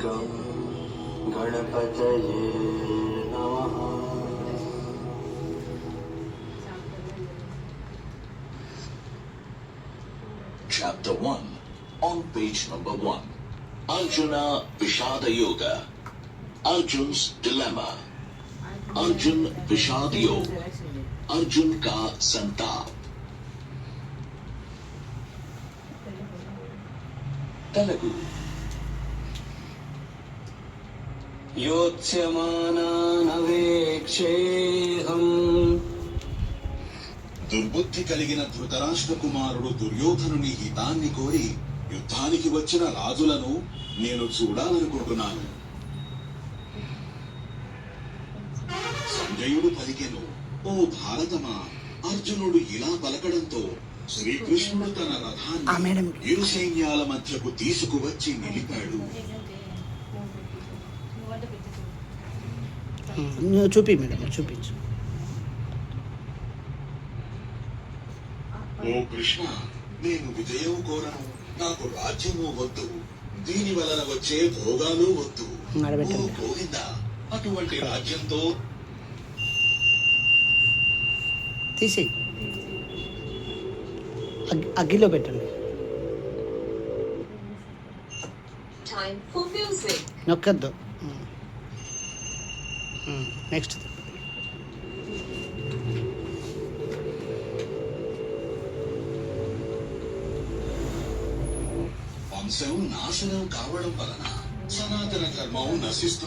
गं गणपतये नमः। Chapter 1 on page number 1. Arjuna Vishada Yoga. Arjun's dilemma. Arjun Vishad Yoga. Arjun ka संताप. Telugu. योत्स्यमानानवेक्षेऽहम्। దుర్బుద్ధి కలిగిన ధృతరాష్ట్ర కుమారుడు దుర్యోధనుని హితాన్ని కోరి యుద్ధానికి వచ్చిన రాజులను నేను చూడాలనుకుంటున్నాను. సంజయుడు పలికెను, ఓ భారతమా, అర్జునుడు ఇలా పలకడంతో శ్రీకృష్ణుడు తన రథాన్ని ఇరు సైన్యాల మధ్యకు తీసుకువచ్చి నిలిపాడు. చూపి మేడం, చూపించు. ఓ కృష్ణ, నేను విజయం కోరను, నాకు రాజ్యము వద్దు, దీని వలన వచ్చే భోగాలు వద్దు. ఓ గోవింద, అటువంటి రాజ్యంతో తీసి అగ్గిలో పెట్టండి. నొక్కద్దు. నెక్స్ట్ వంశం నాశనం కావడం వలన సనాతన ధర్మం నశిస్తుంది.